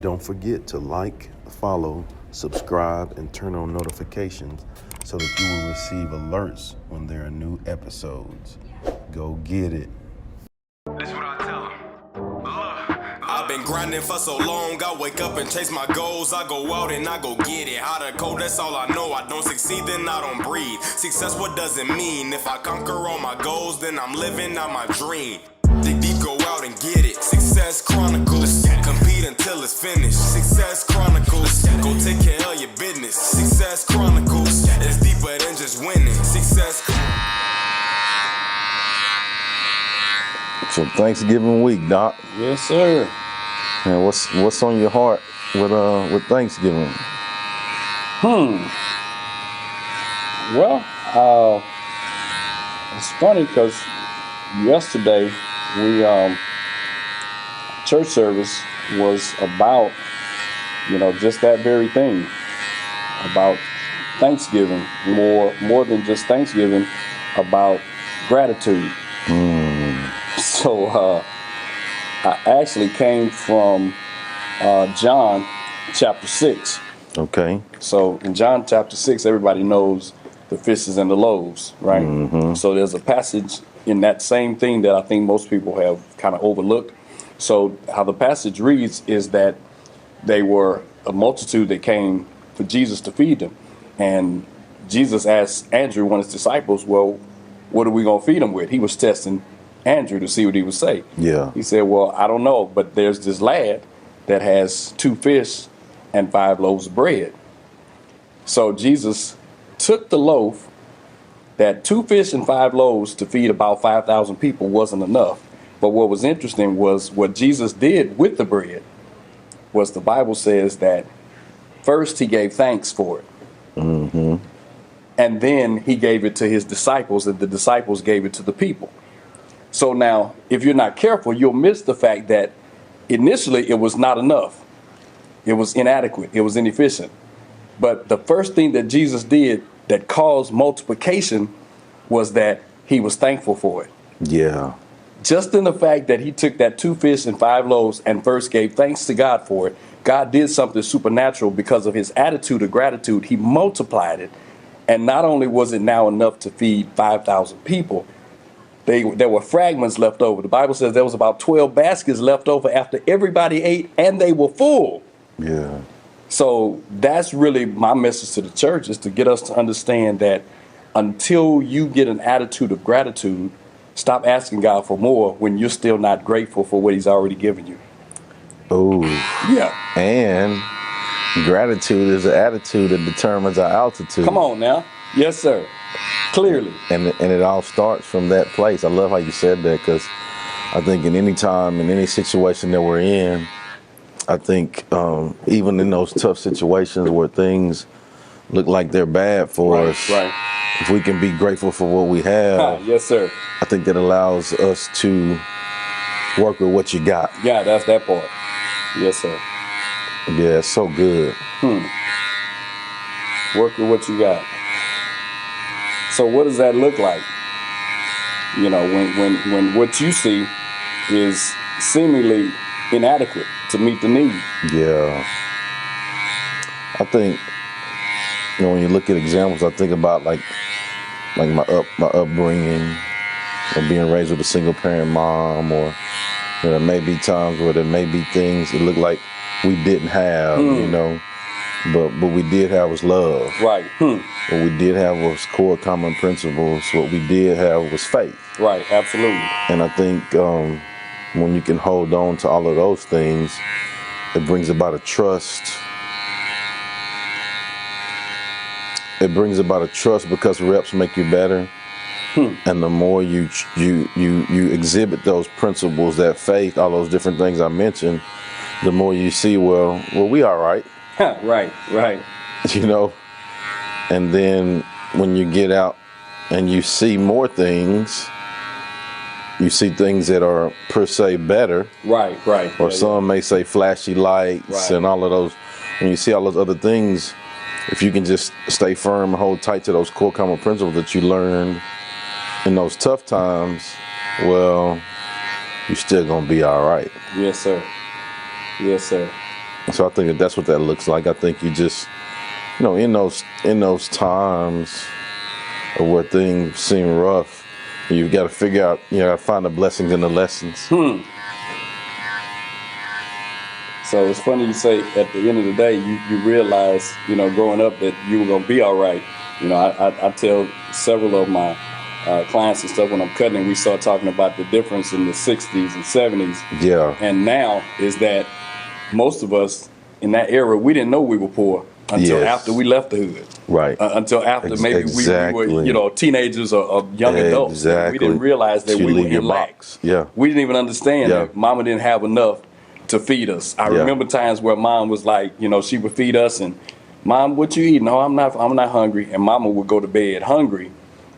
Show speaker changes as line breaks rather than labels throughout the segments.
Don't forget to like, follow, subscribe, and turn on notifications so that you will receive alerts when there are new episodes. Go get it.
That's what I tell them. I've been grinding for so long, I wake up and chase my goals. I go out and I go get it. How to code, that's all I know. I don't succeed, then I don't breathe. Success, what does it mean? If I conquer all my goals, then I'm living out my dream. Dig deep, go out and get it. Success Chronicles. Compete until it's finished. Success Chronicles. Go take care of your business. Success Chronicles. It's deeper than just winning. Success.
So Thanksgiving week, Doc.
Yes, sir.
And what's on your heart with Thanksgiving?
Well, it's funny because yesterday we church service was about just that very thing, about Thanksgiving, more than just Thanksgiving, about gratitude. So I actually came from John chapter 6.
Okay.
So in John chapter 6, everybody knows the fishes and the loaves, right?
Mm-hmm.
So there's a passage in that same thing that I think most people have kind of overlooked. So how the passage reads is that they were a multitude that came for Jesus to feed them. And Jesus asked Andrew, one of his disciples, well, what are we going to feed them with? He was testing Andrew to see what he would say.
Yeah.
He said, well, I don't know, but there's this lad that has 2 fish and 5 loaves of bread. So Jesus took the loaf, that 2 fish and 5 loaves to feed about 5,000 people wasn't enough. But what was interesting was what Jesus did with the bread was the Bible says that first he gave thanks for it.
Mm-hmm.
And then he gave it to his disciples, and the disciples gave it to the people. So now, if you're not careful, you'll miss the fact that initially it was not enough. It was inadequate. It was inefficient. But the first thing that Jesus did that caused multiplication was that he was thankful for it.
Yeah.
Just in the fact that he took that 2 fish and 5 loaves and first gave thanks to God for it, God did something supernatural because of his attitude of gratitude. He multiplied it. And not only was it now enough to feed 5,000 people, there were fragments left over. The Bible says there was about 12 baskets left over after everybody ate, and they were full.
Yeah.
So that's really my message to the church, is to get us to understand that until you get an attitude of gratitude, stop asking God for more when you're still not grateful for what he's already given you.
Oh.
Yeah.
And gratitude is an attitude that determines our altitude.
Come on now. Yes, sir. Clearly.
And it all starts from that place. I love how you said that, because I think in any time, in any situation that we're in, I think even in those tough situations where things look like they're bad for us,
right.
If we can be grateful for what we have,
Yes, sir.
I think that allows us to work with what you got.
Yeah, that's that part. Yes, sir.
Yeah, it's so good.
Work with what you got. So what does that look like? When what you see is seemingly inadequate to meet the need.
Yeah. I think, when you look at examples, I think about like my upbringing, or being raised with a single parent mom, or there may be times where there may be things that look like we didn't have, but what we did have was love.
Right.
What we did have was core common principles. What we did have was faith.
Right. Absolutely.
And I think when you can hold on to all of those things, it brings about a trust. It brings about a trust because reps make you better. And the more you exhibit those principles, that faith, all those different things I mentioned, the more you see, well, we all right.
Right.
And then when you get out and you see more things, you see things that are per se better.
Right.
Or some may say flashy lights and all of those. When you see all those other things, if you can just stay firm and hold tight to those core common principles that you learned in those tough times, well, you're still gonna be all right.
Yes, sir. Yes, sir.
So I think that's what that looks like. I think you just, in those times of where things seem rough, you've got to figure out, got to find the blessings in the lessons.
So it's funny you say at the end of the day, you realize, growing up that you were going to be all right. I tell several of my clients and stuff when I'm cutting, and we start talking about the difference in the 60s and 70s.
Yeah.
And now is that most of us in that era, we didn't know we were poor until after we left the hood.
Right.
Until after maybe we were, teenagers or young adults.
Exactly.
We didn't realize that we were in lack.
Yeah.
We didn't even understand that mama didn't have enough to feed us. I remember times where mom was like, she would feed us and, Mom, what you eating? No, I'm not hungry. And mama would go to bed hungry,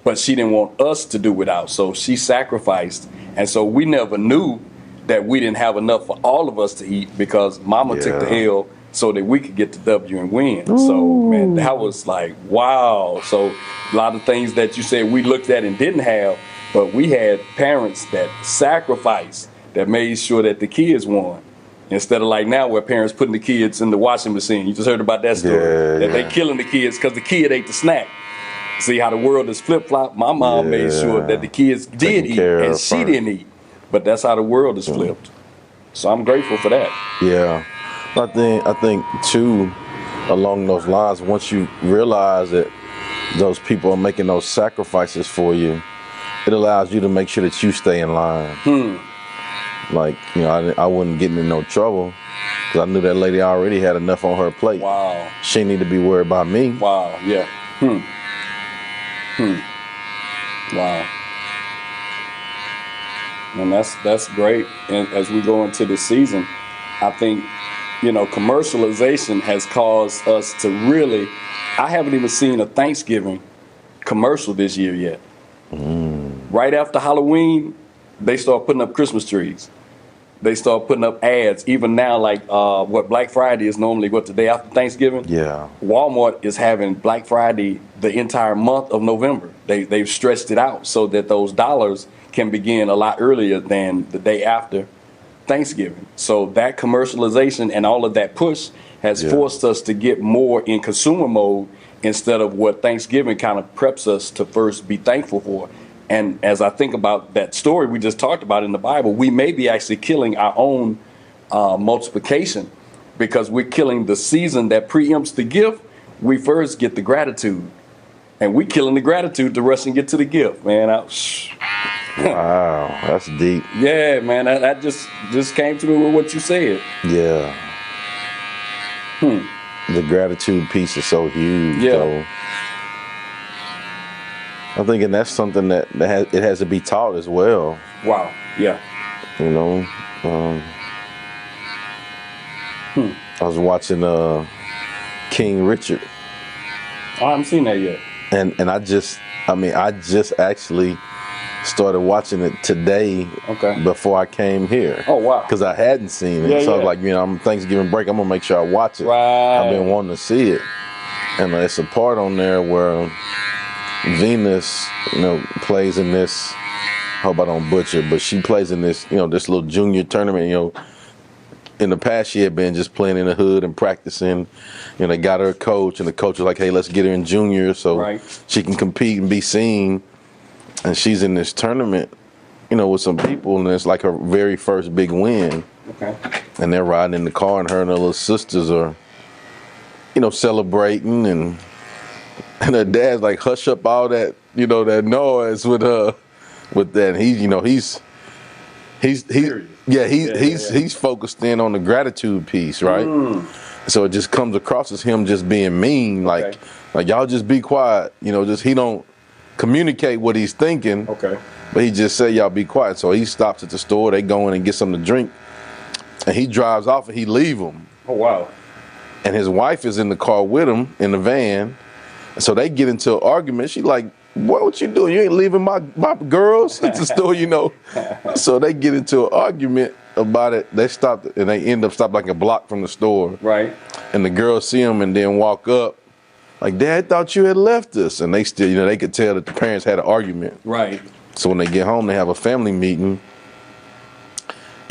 but she didn't want us to do without. So she sacrificed. And so we never knew that we didn't have enough for all of us to eat because mama took the L so that we could get the W and win. Ooh. So, man, that was like, wow. So a lot of things that you said we looked at and didn't have, but we had parents that sacrificed, that made sure that the kids won. Instead of like now where parents putting the kids in the washing machine. You just heard about that story. That they killing the kids because the kid ate the snack. See how the world is flip-flop? My mom made sure that the kids did eat and she didn't eat. But that's how the world is flipped. So I'm grateful for that.
Yeah. I think too, along those lines, once you realize that those people are making those sacrifices for you, it allows you to make sure that you stay in line. Like, I wouldn't get into no trouble because I knew that lady already had enough on her plate.
Wow.
She didn't need to be worried about me.
Wow, yeah. Wow. And that's great. And as we go into the season, I think, commercialization has caused us to really, I haven't even seen a Thanksgiving commercial this year yet. Right after Halloween, they start putting up Christmas trees. They start putting up ads. Even now, like what Black Friday is normally, the day after Thanksgiving? Yeah. Walmart is having Black Friday the entire month of November. They've stretched it out so that those dollars can begin a lot earlier than the day after Thanksgiving. So that commercialization and all of that push has forced us to get more in consumer mode instead of what Thanksgiving kind of preps us to first be thankful for. And as I think about that story we just talked about in the Bible, we may be actually killing our own multiplication because we're killing the season that preempts the gift. We first get the gratitude. And we're killing the gratitude to rush and get to the gift, man.
Wow, that's deep.
Yeah, man, that just came to me with what you said.
Yeah. The gratitude piece is so huge, though. I think, and that's something that it has to be taught as well.
Wow. Yeah.
I was watching King Richard.
I haven't seen that yet.
And I just actually started watching it today before I came here.
Oh, wow.
Because I hadn't seen it. So I was like, I'm Thanksgiving break, I'm going to make sure I watch it.
Right.
I've been wanting to see it. And it's a part on there where Venus, plays in this, I hope I don't butcher, but she plays in this, this little junior tournament, in the past she had been just playing in the hood and practicing. They got her a coach, and the coach was like, hey, let's get her in junior so she can compete and be seen. And she's in this tournament, with some people, and it's like her very first big win. Okay. And they're riding in the car, and her and her little sisters are, celebrating, and her dad's like, hush up all that, that noise with her, with that. He's focused in on the gratitude piece, right? So it just comes across as him just being mean, like y'all just be quiet, he don't communicate what he's thinking. Okay. But he just say y'all be quiet. So he stops at the store, they go in and get something to drink, and he drives off and he leave them. Oh wow. And his wife is in the car with him in the van. So they get into an argument. She like, what you doing? You ain't leaving my girls at the store, So they get into an argument about it. They stopped, and they end up stopped like a block from the store. Right. And the girls see him and then walk up, like, Dad, thought you had left us. And they still, they could tell that the parents had an argument. Right. So when they get home, they have a family meeting.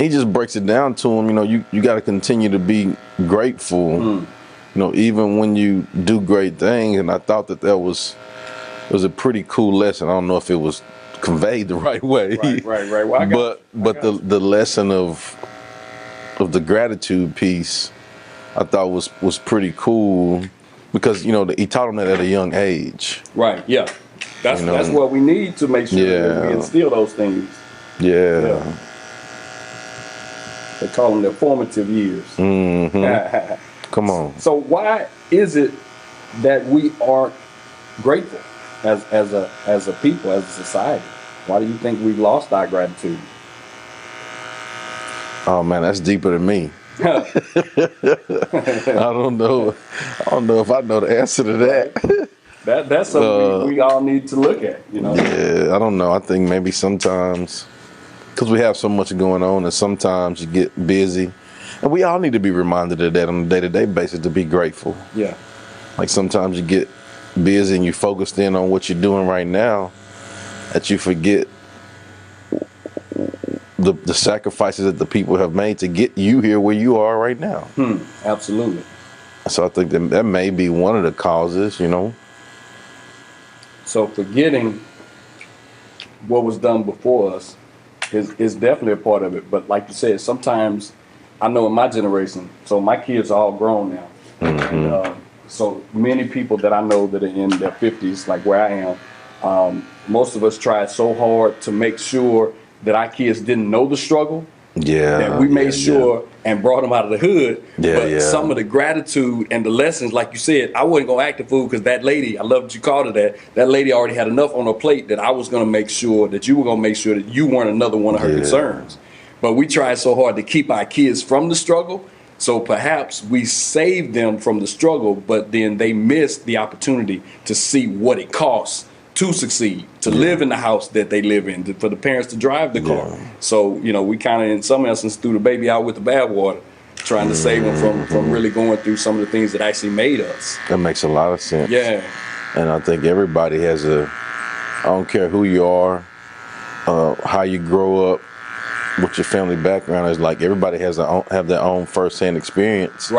he just breaks it down to him. You got to continue to be grateful. Even when you do great things. And I thought that was a pretty cool lesson. I don't know if it was conveyed the right way.
Right. Well,
but the lesson of the gratitude piece, I thought was pretty cool, because he taught him that at a young age.
Right. Yeah. That's what we need to make sure that we instill those things.
Yeah.
They call them their formative years.
Mm-hmm. Come on.
So why is it that we aren't grateful as a people, as a society? Why do you think we've lost our gratitude?
Oh man, that's deeper than me. I don't know if I know the answer to that.
That's something we all need to look at.
Yeah, I don't know. I think maybe sometimes, because we have so much going on, and sometimes you get busy. And we all need to be reminded of that on a day-to-day basis, to be grateful.
Yeah.
Like sometimes you get busy and you focused in on what you're doing right now, that you forget the sacrifices that the people have made to get you here where you are right now.
Absolutely.
So I think that may be one of the causes,
So forgetting what was done before us is definitely a part of it. But like you said, sometimes, I know in my generation, so my kids are all grown now. And, so many people that I know that are in their 50s, like where I am, most of us tried so hard to make sure that our kids didn't know the struggle.
Yeah.
That we made sure and brought them out of the hood.
Yeah,
but some of the gratitude and the lessons, like you said, I wasn't going to act the fool, because that lady, I love that you called her that. That lady already had enough on her plate that I was going to make sure that you were going to make sure that you weren't another one of her concerns. But we tried so hard to keep our kids from the struggle. So perhaps we saved them from the struggle, but then they missed the opportunity to see what it costs to succeed, to live in the house that they live in, for the parents to drive the car. So, we kind of, in some essence, threw the baby out with the bathwater, trying to save them from really going through some of the things that actually made us.
That makes a lot of sense.
Yeah.
And I think everybody has I don't care who you are, how you grow up, what your family background is like, everybody has have their own first-hand experience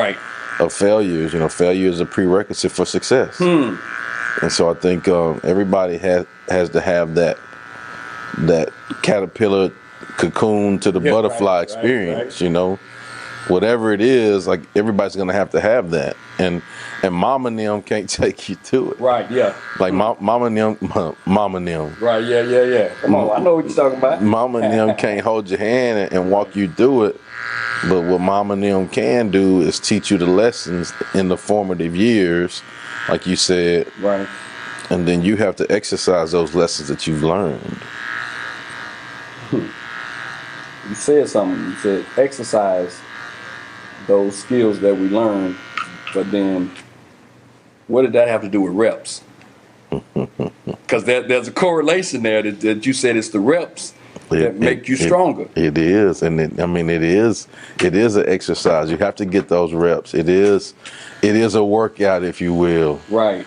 of failures. Failure is a prerequisite for success. And so I think everybody has to have that caterpillar cocoon to the butterfly experience. Whatever it is, like everybody's gonna have to have that. And mama and them can't take you to it.
Right, yeah.
Like mama and them.
Right, yeah. Come on, I know what you're talking about.
Mama and them can't hold your hand and walk you through it. But what mama and them can do is teach you the lessons in the formative years, like you said.
Right.
And then you have to exercise those lessons that you've learned.
You said something. You said exercise those skills that we learned, but then what did that have to do with reps? Because there's a correlation there that you said it's the reps that make you stronger.
It is, and it is an exercise. You have to get those reps. It is a workout, if you will.
Right.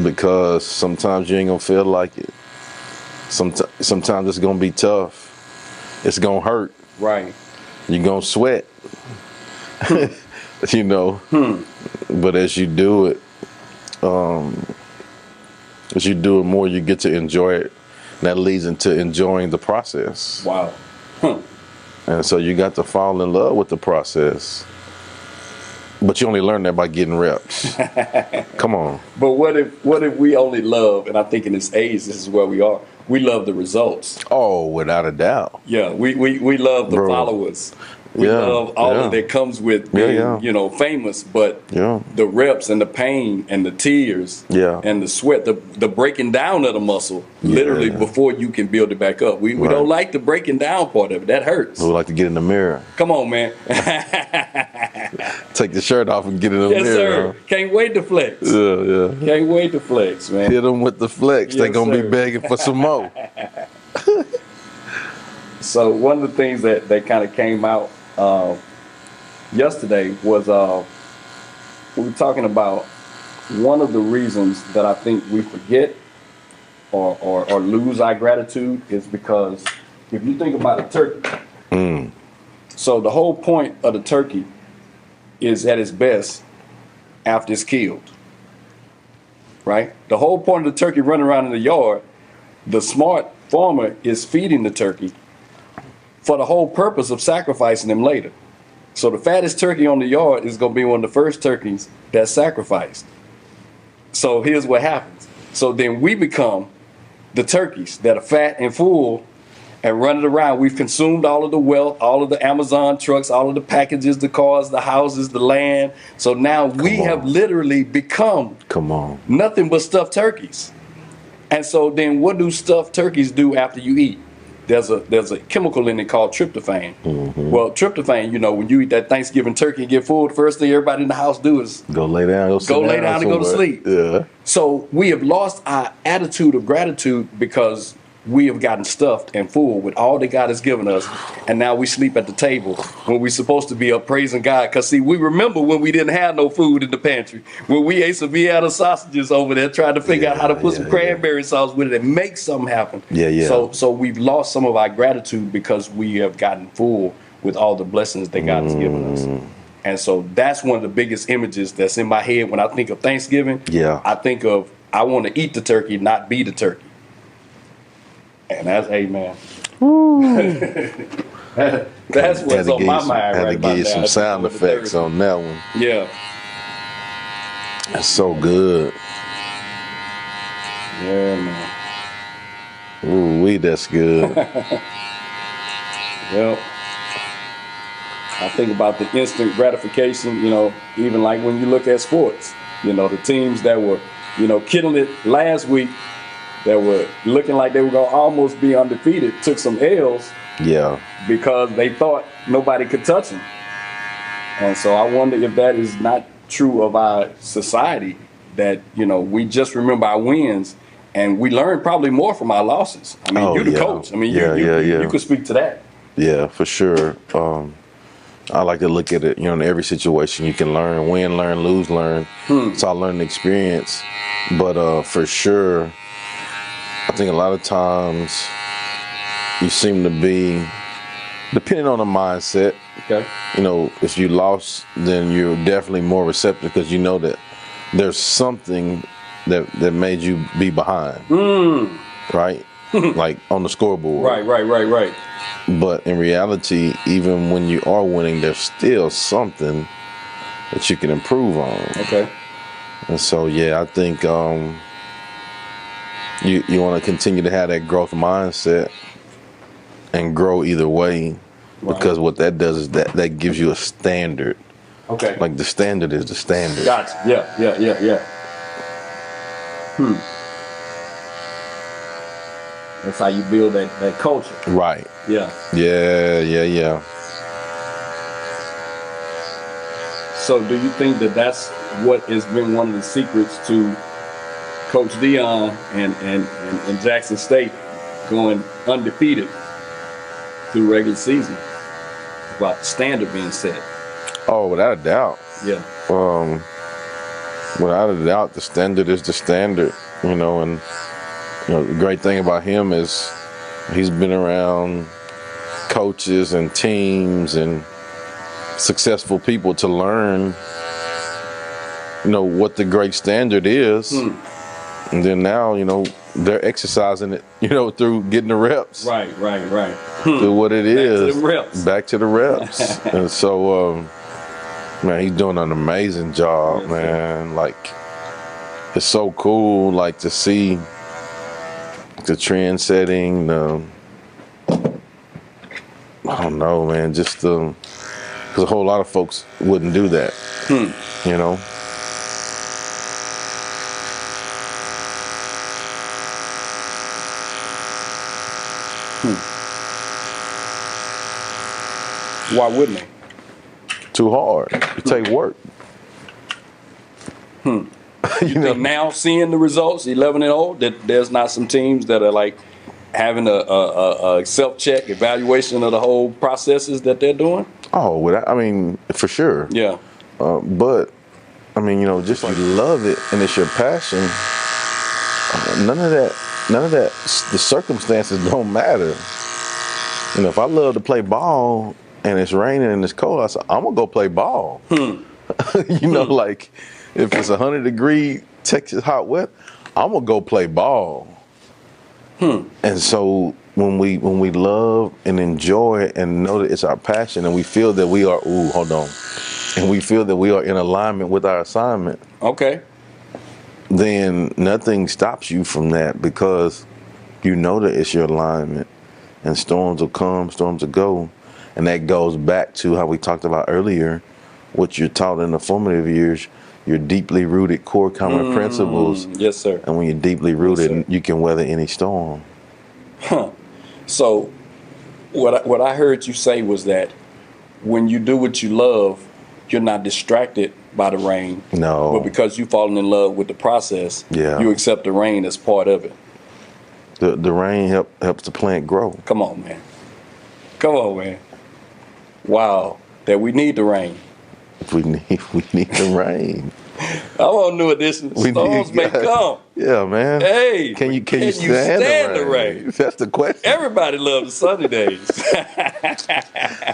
Because sometimes you ain't gonna feel like it. Sometimes it's gonna be tough. It's gonna hurt.
Right.
You're gonna sweat. But as you do it more, you get to enjoy it. And that leads into enjoying the process.
Wow.
And so you got to fall in love with the process. But you only learn that by getting reps. Come on.
But what if we only love, and I think in this age, this is where we are, we love the results.
Oh, without a doubt.
Yeah, we love the followers. We love all that comes with being, famous, but the reps and the pain and the tears and the sweat, the breaking down of the muscle, literally before you can build it back up. We don't like the breaking down part of it. That hurts.
We like to get in the mirror.
Come on, man.
Take the shirt off and get in the mirror.
Yes, sir. Can't wait to flex.
Yeah.
Can't wait to flex, man.
Hit them with the flex. They're going to be begging for some more.
So one of the things that kind of came out yesterday was we were talking about one of the reasons that I think we forget or lose our gratitude is because if you think about a turkey, So the whole point of the turkey is at its best after it's killed, right? The whole point of the turkey running around in the yard, the smart farmer is feeding the turkey for the whole purpose of sacrificing them later. So the fattest turkey on the yard is going to be one of the first turkeys that's sacrificed. So here's what happens. So then we become the turkeys that are fat and full and running around. We've consumed all of the wealth, all of the Amazon trucks, all of the packages, the cars, the houses, the land. So now we have literally become nothing but stuffed turkeys. And so then what do stuffed turkeys do after you eat? There's a chemical in it called tryptophan. Well, tryptophan, when you eat that Thanksgiving turkey and get full, the first thing everybody in the house do is
go lay down, and
go to sleep.
Yeah.
So we have lost our attitude of gratitude because we have gotten stuffed and full with all that God has given us, and now we sleep at the table when we're supposed to be up praising God. Because, see, we remember when we didn't have no food in the pantry, when we ate some Vienna sausages over there trying to figure out how to put some cranberry sauce with it and make something happen. So we've lost some of our gratitude because we have gotten full with all the blessings that God has given us. And so that's one of the biggest images that's in my head when I think of Thanksgiving. I think of, I want to eat the turkey, not be the turkey. And that's amen. That's what's on my mind right about that.
Had to give you some sound effects on that one.
Yeah.
That's so good.
Yeah, man.
Ooh, that's good.
Well, I think about the instant gratification, even like when you look at sports, the teams that were, killing it last week, that were looking like they were going to almost be undefeated, took some L's because they thought nobody could touch them. And so I wonder if that is not true of our society, that, we just remember our wins and we learn probably more from our losses. I mean, you're the coach. I mean, you could speak to that.
Yeah, for sure. I like to look at it, in every situation you can learn, win, learn, lose, learn. It's all learning experience. But for sure, I think a lot of times you seem to be, depending on the mindset, if you lost, then you're definitely more receptive because you know that there's something that made you be behind, right? Like on the scoreboard.
Right.
But in reality, even when you are winning, there's still something that you can improve on.
Okay.
And so, I think you want to continue to have that growth mindset and grow either way, because what that does is that gives you a standard.
Okay.
Like the standard is the standard.
Gotcha. Yeah. That's how you build that culture.
Right.
Yeah.
Yeah.
So do you think that that's what has been one of the secrets to Coach Dion and Jackson State going undefeated through regular season, about the standard being set?
Oh, without a doubt.
Yeah.
Without a doubt, the standard is the standard, and the great thing about him is he's been around coaches and teams and successful people to learn, what the great standard is. And then now, they're exercising it, through getting the reps.
Right.
Through what it is.
Back to the reps.
And so, man, he's doing an amazing job, man. Like, it's so cool, like, to see the trend setting, I don't know, man, just because a whole lot of folks wouldn't do that,
Why wouldn't they?
Too hard. It take work.
You think now, seeing the results, 11-0, that there's not some teams that are like having a self-check evaluation of the whole processes that they're doing?
Oh, for sure.
Yeah.
But, just like you love it and it's your passion, none of that, the circumstances don't matter. You know, if I love to play ball and it's raining and it's cold, I say, I'm gonna go play ball. You know, like if it's 100-degree Texas hot wet, I'm gonna go play ball. And so when we love and enjoy it and know that it's our passion and we feel that we are and we feel that we are in alignment with our assignment,
Okay.
then nothing stops you from that, because you know that it's your alignment. And storms will come, storms will go. And that goes back to how we talked about earlier, what you're taught in the formative years, your deeply rooted core common principles.
Yes, sir.
And when you're deeply rooted, you can weather any storm.
So what I heard you say was that when you do what you love, you're not distracted by the rain.
No.
But because you've fallen in love with the process, you accept the rain as part of it.
The rain helps the plant grow.
Come on, man. Come on, man. Wow. That we need the rain.
We need the rain.
I want new editions. Storms may come.
Yeah, man.
Hey,
can you stand
the rain?
That's the question.
Everybody loves the sunny days.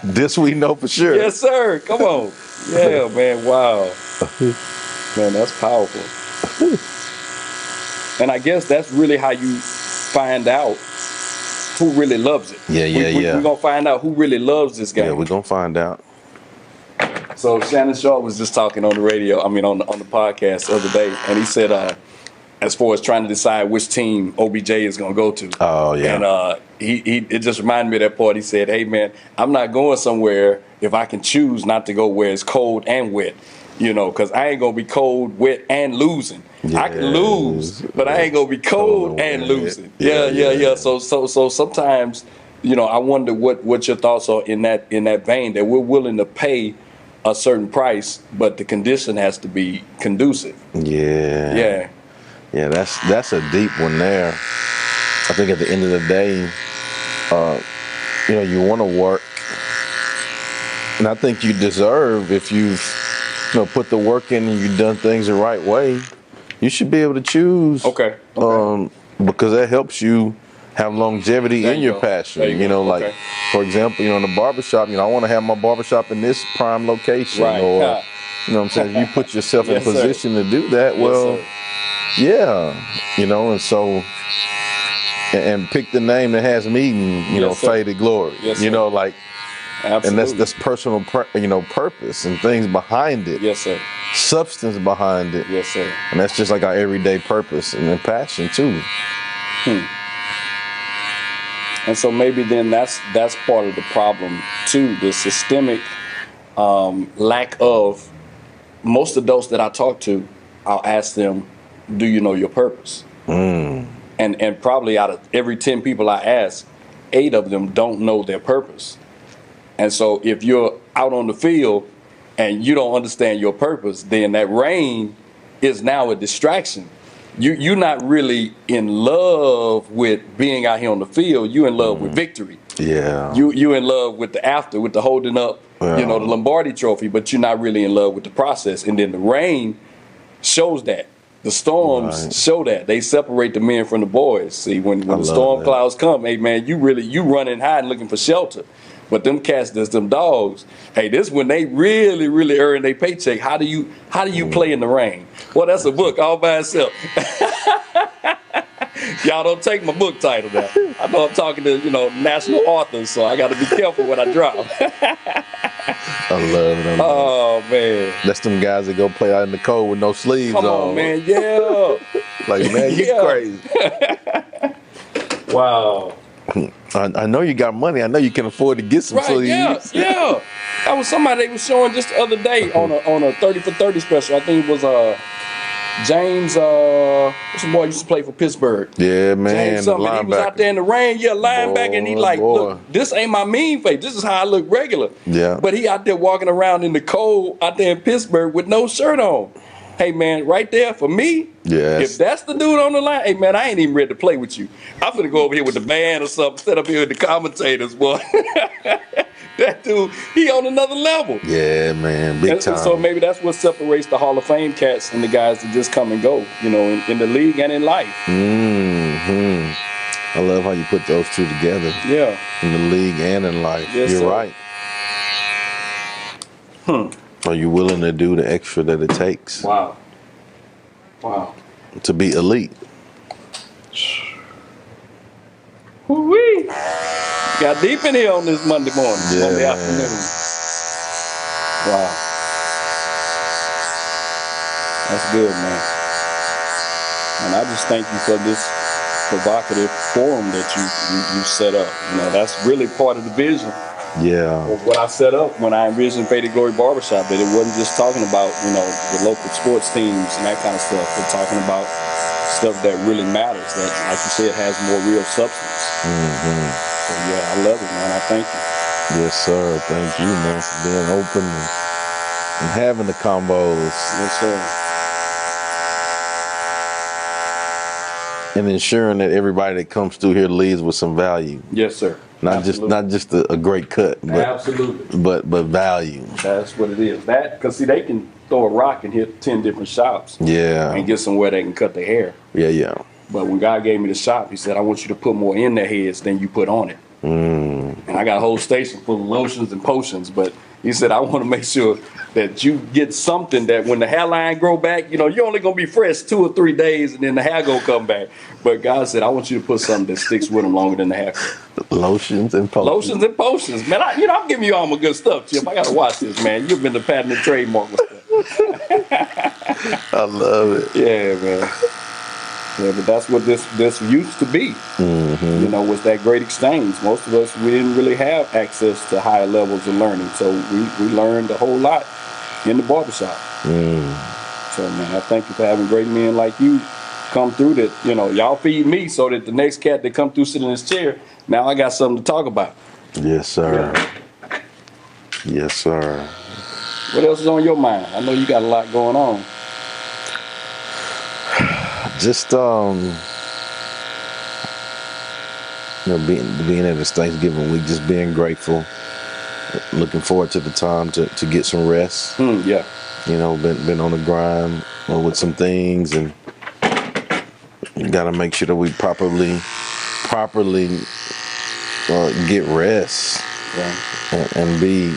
This we know for sure.
Yes, sir. Come on. Yeah, man. Wow. Man, that's powerful. And I guess that's really how you find out who really loves it.
Yeah.
We're going to find out who really loves this game.
Yeah, we're going to find out.
So Shannon Sharp was just talking on the radio, on the podcast the other day, and he said, as far as trying to decide which team OBJ is going to go to.
Oh, yeah.
And it just reminded me of that part. He said, hey, man, I'm not going somewhere if I can choose not to go where it's cold and wet, because I ain't going to be cold, wet, and losing. Yes. I can lose, but I ain't going to be cold and losing. Yeah. So sometimes, I wonder what your thoughts are in that vein, that we're willing to pay a certain price, but the condition has to be conducive. Yeah, that's a deep one there.
I think at the end of the day, you want to work, and I think you deserve, if you've put the work in and you've done things the right way, you should be able to choose.
Okay.
Because that helps you have longevity in your passion. Like, for example, in the barbershop, I want to have my barbershop in this prime location.
Right.
Or, what I'm saying? If you put yourself in position to do that, and so, and pick the name that has meaning, faded glory. Like,
absolutely.
And that's personal, purpose and things behind it.
Yes, sir.
Substance behind it.
Yes, sir.
And that's just like our everyday purpose and then passion too.
And so maybe then that's part of the problem too, the systemic lack of. Most adults that I talk to, I'll ask them, do you know your purpose? And probably out of every 10 people I ask, 8 of them don't know their purpose. And so if you're out on the field and you don't understand your purpose, then that rain is now a distraction. You're not really in love with being out here on the field. You're in love with victory.
Yeah.
You in love with the holding up, the Lombardi trophy, but you're not really in love with the process. And then the rain shows that. The storms show that. They separate the men from the boys. See, when the storm clouds come, hey man, you running high and looking for shelter. But them cats, them dogs, hey, this when they really, really earn their paycheck. How do you play in the rain? Well, that's a book all by itself. Y'all don't take my book title now. I know I'm talking to, national authors, so I got to be careful what I drop.
I love it.
Oh, man.
That's them guys that go play out in the cold with no sleeves on.
Come on, man. Yeah.
Like, man, you crazy.
Wow.
I know you got money. I know you can afford to get some sleeves.
Yeah. That was somebody they was showing just the other day on a 30 for 30 special. I think it was James, what's the boy used to play for Pittsburgh?
Yeah, man.
James something. He was out there in the rain, linebacker, and he look, this ain't my mean face. This is how I look regular.
Yeah.
But he out there walking around in the cold out there in Pittsburgh with no shirt on. Hey, man, right there for me, if that's the dude on the line, hey, man, I ain't even ready to play with you. I'm finna go over here with the band or something, sit up here with the commentators, boy. That dude, he on another level.
Yeah, man, big time.
So maybe that's what separates the Hall of Fame cats and the guys that just come and go, in the league and in life.
Mm-hmm. I love how you put those two together.
Yeah.
In the league and in life.
Yes,
You're
sir.
right. Are you willing to do the extra that it takes?
Wow.
To be elite?
Woo-wee. Got deep in here on this Monday morning.
Yeah,
Monday
man.
afternoon. Wow. That's good, man. And I just thank you for this provocative forum that you set up. That's really part of the vision
Yeah.
of what I set up when I envisioned Faded Glory Barbershop. That it wasn't just talking about, the local sports teams and that kind of stuff, but talking about stuff that really matters, that, like you said, has more real substance.
Mm-hmm.
So, yeah, I love it, man. I thank you.
Yes, sir. Thank you, man, for being open and having the combos.
Yes, sir.
And ensuring that everybody that comes through here leaves with some value.
Yes, sir.
Not just a great cut, but
Absolutely.
but value.
That's what it is. That, because see, they can throw a rock and hit 10 different shops
Yeah.
and get somewhere they can cut their hair.
Yeah.
But when God gave me the shop, he said, I want you to put more in their heads than you put on it. And I got a whole station full of lotions and potions, but he said, I want to make sure that you get something that when the hairline grow back, you're only going to be fresh 2 or 3 days and then the hair going to come back. But God said, I want you to put something that sticks with them longer than the hair.
Lotions and potions.
Lotions and potions. Man, I'm giving you all my good stuff, Chip. I got to watch this, man. You've been the patent and trademark with stuff.
I love it.
Yeah, man. Yeah, but that's what this used to be.
Mm-hmm.
Was that great exchange. Most of us, we didn't really have access to higher levels of learning, so we learned a whole lot in the barbershop. So, man, I thank you for having great men like you come through that, y'all feed me so that the next cat that come through sit in his chair, now I got something to talk about.
Yes, sir.
Yeah.
Yes, sir.
What else is on your mind? I know you got a lot going on.
Just being at this Thanksgiving week, just being grateful, looking forward to the time to get some rest.
Yeah.
Been on the grind with some things, and got to make sure that we properly get rest.
Right.
And be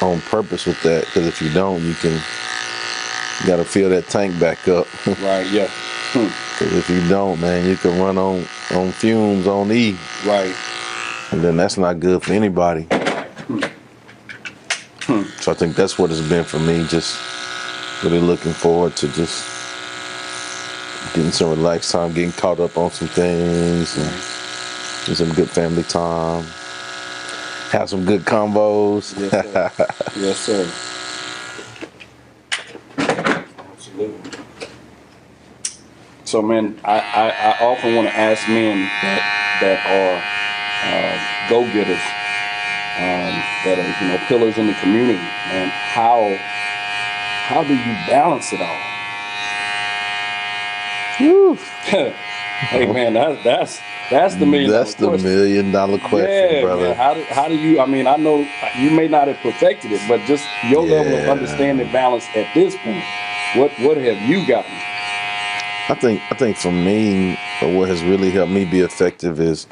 on purpose with that, because if you don't, you got to fill that tank back up.
Right. Yeah.
Because if you don't, man, you can run on fumes on E.
Right.
And then that's not good for anybody. So I think that's what it's been for me, just really looking forward to just getting some relaxed time, getting caught up on some things, and some good family time. Have some good combos.
Yes, sir. Yes, sir. Absolutely. So, man, I often want to ask men that are go-getters, that are pillars in the community, and how do you balance it all? Whew. Hey, man, that's the million.
That's the $1 million question, brother.
Man. How do you? I mean, I know you may not have perfected it, but just your level of understanding balance at this point. What have you gotten?
I think for me, what has really helped me be effective is,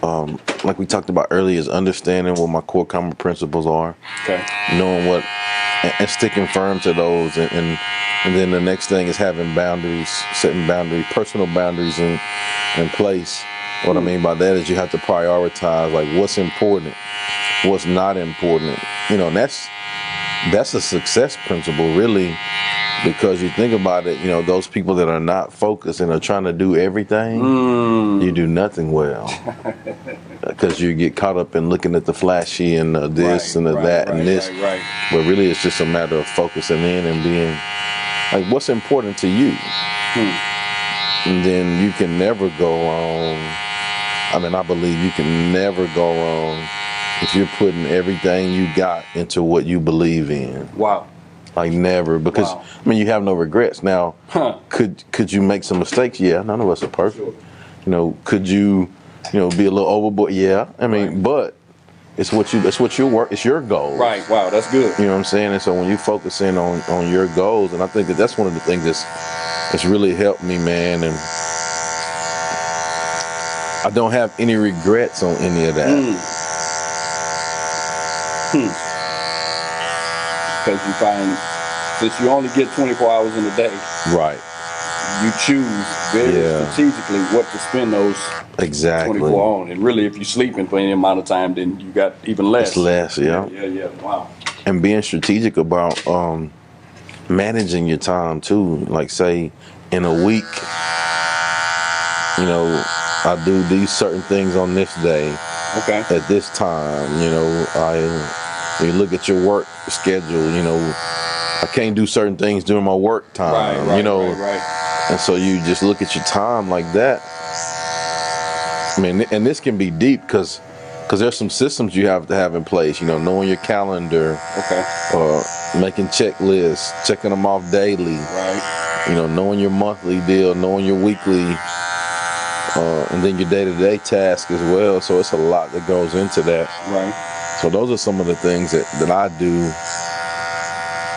like we talked about earlier, is understanding what my core common principles are.
Okay.
Knowing what, and sticking firm to those, and then the next thing is having boundaries, setting boundaries, personal boundaries in place. What I mean by that is you have to prioritize, like, what's important, what's not important. And that's a success principle, really, because you think about it, those people that are not focused and are trying to do everything, you do nothing well. Because you get caught up in looking at the flashy and this and that and this.
Right.
But really it's just a matter of focusing in and being, like, what's important to you. And then you can never go wrong. I mean, I believe you can never go wrong if you're putting everything you got into what you believe in.
Wow.
Like, never, because I mean, you have no regrets. Now, could you make some mistakes? Yeah, none of us are perfect.
Sure.
Could you, be a little overboard? Yeah, I mean, but it's what you work. It's your goal.
Right. Wow, that's good.
You know what I'm saying? And so when you focus in on your goals, and I think that's one of the things that's really helped me, man. And I don't have any regrets on any of that.
Because you find, since you only get 24 hours in a day,
Right.
you choose very strategically what to spend those
Exactly
24 on. And really, if you're sleeping for any amount of time, then you got even less.
It's less, yeah.
Yeah. Wow.
And being strategic about managing your time too. Like, say, in a week, I do these certain things on this day.
Okay.
At this time, you look at your work schedule. I can't do certain things during my work time.
Right.
And so you just look at your time like that. I mean, and this can be deep because there's some systems you have to have in place. Knowing your calendar.
Okay.
Making checklists, checking them off daily.
Right.
Knowing your monthly deal, knowing your weekly, and then your day-to-day task as well. So it's a lot that goes into that.
Right.
So those are some of the things that I do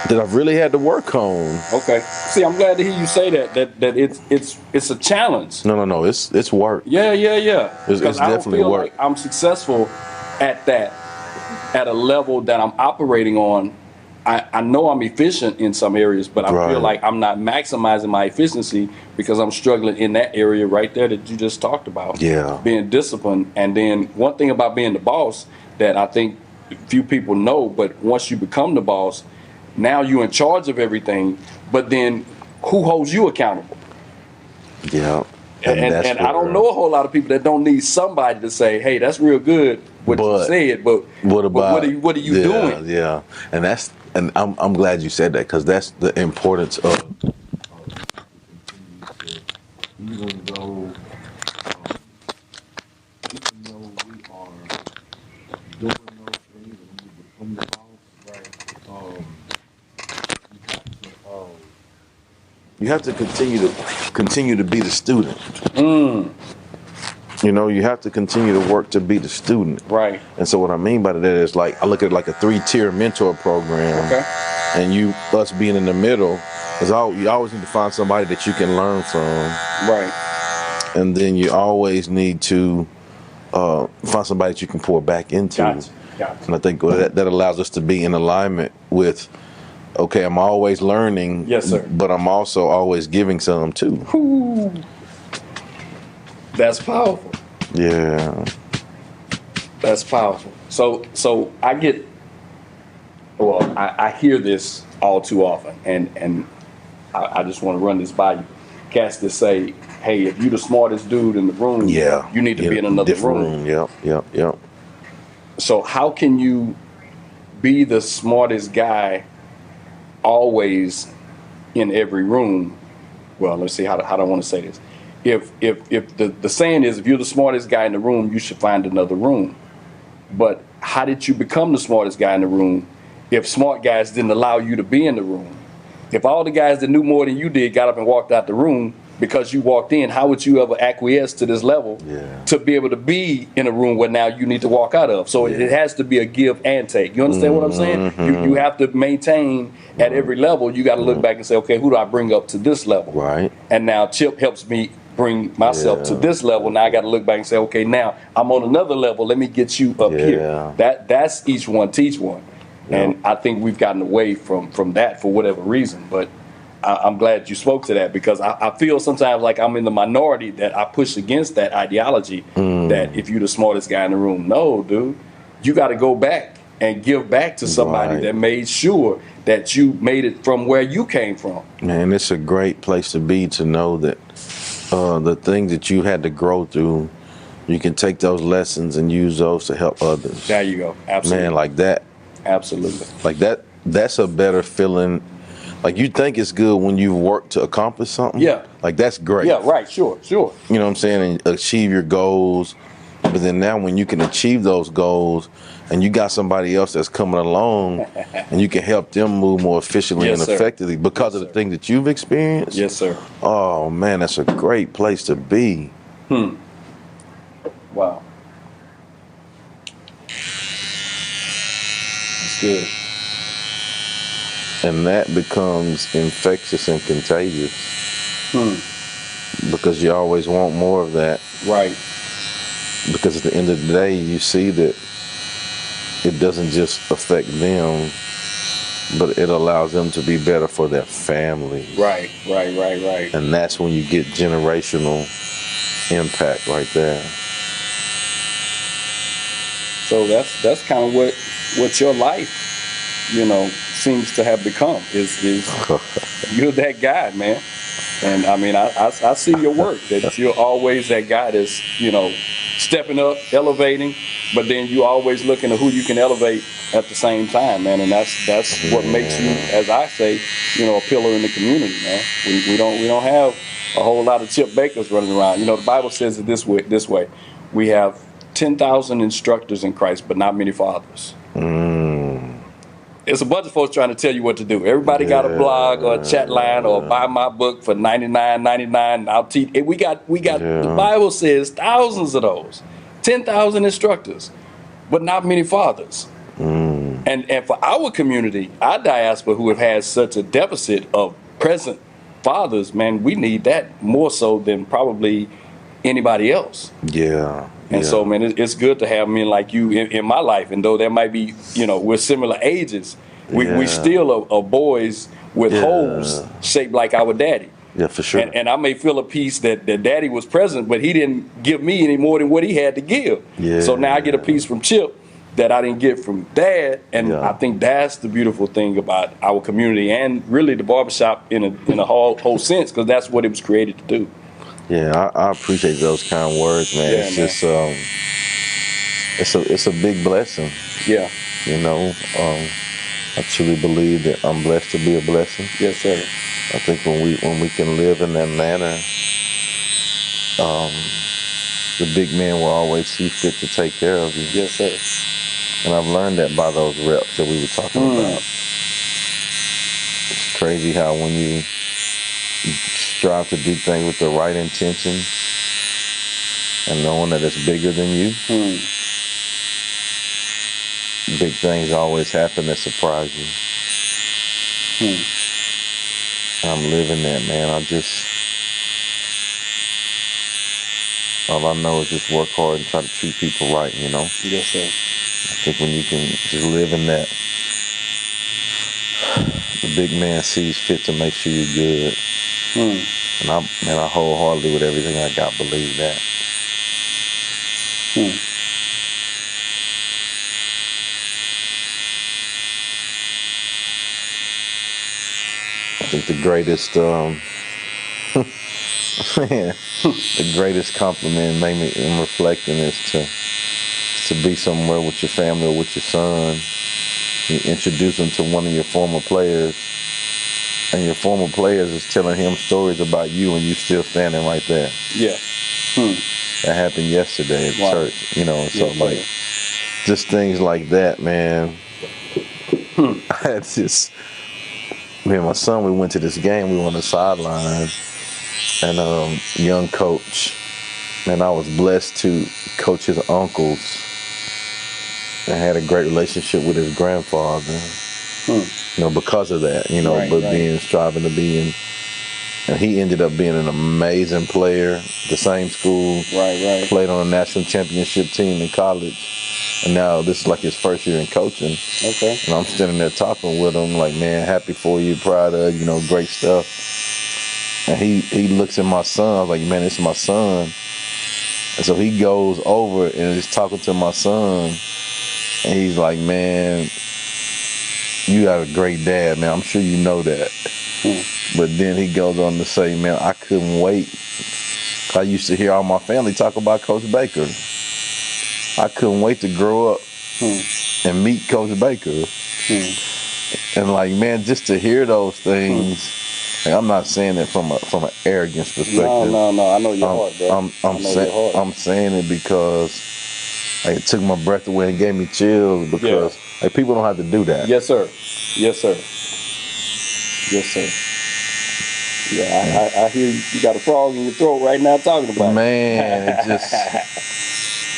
that I've really had to work on.
Okay. See, I'm glad to hear you say that it's a challenge.
No. It's work.
Yeah.
It's definitely work.
Like I'm successful at that, at a level that I'm operating on. I know I'm efficient in some areas, but I feel like I'm not maximizing my efficiency because I'm struggling in that area right there that you just talked about.
Yeah.
Being disciplined. And then one thing about being the boss that I think few people know, but once you become the boss, now you're in charge of everything, but then who holds you accountable?
Yeah.
And I don't know a whole lot of people that don't need somebody to say, hey, that's real good what you said, but what are you doing?
Yeah. And I'm glad you said that, because that's the importance of even though we are doing those things and we become the boss, you have to continue to be the student. You have to continue to work to be the student.
Right.
And so what I mean by that is, like, I look at it like a 3-tier mentor program.
Okay.
And us being in the middle, you always need to find somebody that you can learn from.
Right.
And then you always need to find somebody that you can pour back into.
Gotcha.
And I think that allows us to be in alignment with, okay, I'm always learning.
Yes, sir.
But I'm also always giving some too.
Ooh. That's powerful.
Yeah.
That's powerful. So I hear this all too often, and I just want to run this by you. Cats that say, hey, if you're the smartest dude in the room, you need to be in another room.
Yep.
So how can you be the smartest guy always in every room? Well, let's see, how do I want to say this? If the saying is, if you're the smartest guy in the room, you should find another room. But how did you become the smartest guy in the room if smart guys didn't allow you to be in the room? If all the guys that knew more than you did got up and walked out the room because you walked in, how would you ever acquiesce to this level to be able to be in a room where now you need to walk out of? So it has to be a give and take. You understand what I'm saying? You have to maintain at every level. You got to look back and say, okay, who do I bring up to this level?
Right.
And now Chip helps me bring myself to this level. Now I got to look back and say, okay, now I'm on another level. Let me get you up here. That's each one teach one. And I think we've gotten away from that for whatever reason. But I'm glad you spoke to that, because I feel sometimes like I'm in the minority that I push against that ideology that if you're the smartest guy in the room. No, dude. You got to go back and give back to somebody that made sure that you made it from where you came from.
Man, it's a great place to be, to know that the things that you had to grow through, you can take those lessons and use those to help others.
There you go. Absolutely.
Man, like that.
Absolutely.
Like that's a better feeling. Like, you think it's good when you work to accomplish something. Yeah. Like, that's great.
Yeah, right. Sure.
You know what I'm saying? And achieve your goals. But then now when you can achieve those goals and you got somebody else that's coming along and you can help them move more efficiently and effectively because of the things that you've experienced.
Yes, sir.
Oh, man, that's a great place to be.
Wow. That's good.
And that becomes infectious and contagious. Because you always want more of that.
Right.
because at the end of the day, you see that it doesn't just affect them, but it allows them to be better for their family.
Right.
And that's when you get generational impact right there.
So that's kind of what your life, seems to have become is you're that guy, man. And I mean, I see your work, that you're always that guy that's, stepping up, elevating, but then you always looking at who you can elevate at the same time, man. And that's what makes you, as I say, a pillar in the community, man. We don't have a whole lot of Chip Bakers running around. The Bible says it this way. We have 10,000 instructors in Christ, but not many fathers. It's a bunch of folks trying to tell you what to do. Everybody got a blog or a chat line or buy my book for $99.99. I'll teach. We got. The Bible says thousands of those, 10,000 instructors, but not many fathers. And for our community, our diaspora, who have had such a deficit of present fathers, man, we need that more so than probably anybody else.
Yeah.
And so, man, it's good to have men like you in my life. And though there might be, we're similar ages, we still are boys with holes shaped like our daddy.
Yeah, for sure.
And I may feel a piece that daddy was present, but he didn't give me any more than what he had to give. Yeah. So now I get a piece from Chip that I didn't get from dad. And I think that's the beautiful thing about our community and really the barbershop in a whole sense, because that's what it was created to do.
Yeah, I appreciate those kind of words, man.
Yeah,
it's just it's a big blessing.
Yeah.
I truly believe that I'm blessed to be a blessing.
Yes, sir.
I think when we can live in that manner, the big man will always see fit to take care of you.
Yes, sir.
And I've learned that by those reps that we were talking about. It's crazy how when you strive to do things with the right intentions and knowing that it's bigger than you, big things always happen that surprise you. I'm living that, man. All I know is just work hard and try to treat people right,
Yes, sir.
I think when you can just live in that, the big man sees fit to make sure you're good. And I wholeheartedly, with everything I got, believe that. I think the greatest, the greatest compliment made me in reflecting is to be somewhere with your family or with your son. You introduce them to one of your former players, and your former players is telling him stories about you, and you still standing right there.
Yeah.
That happened yesterday at church, so like, just things like that, man. Me and my son, we went to this game, we were on the sideline, and young coach, and I was blessed to coach his uncles and had a great relationship with his grandfather. Because of that, being striving to be in, and he ended up being an amazing player. The same school, played on a national championship team in college, and now this is like his first year in coaching.
Okay.
And I'm standing there talking with him, like, man, happy for you, proud of, great stuff. And he looks at my son, I was like, man, this is my son. And so he goes over and is talking to my son, and he's like, man, you got a great dad, man. I'm sure you know that. But then he goes on to say, man, I couldn't wait. I used to hear all my family talk about Coach Baker. I couldn't wait to grow up and meet Coach Baker. And like, man, just to hear those things, like, I'm not saying it from an arrogance perspective.
No. I know your heart, bro.
I'm saying it because it took my breath away and gave me chills because people don't have to do that.
Yes, sir. Yeah, I hear you got a frog in your throat right now talking about it.
Man,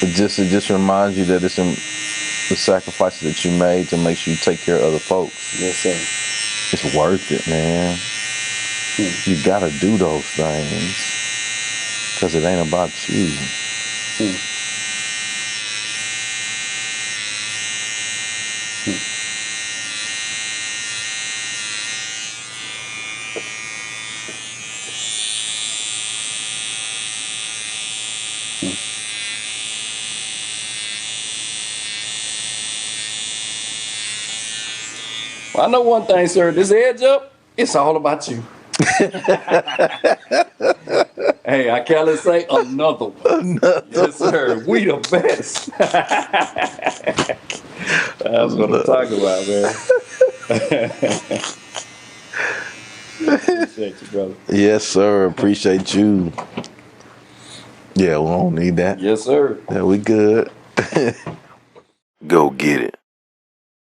it just reminds you that it's the sacrifices that you made to make sure you take care of other folks.
Yes, sir.
It's worth it, man. You gotta do those things because it ain't about you.
Well, I know one thing, sir. This edge up, it's all about you. Hey, I can't say another one. Yes, sir. We the best. That's what I'm talking about, man. Appreciate you, brother.
Yes, sir. Appreciate you. Yeah, we don't need that.
Yes, sir.
Yeah, we good. Go get it.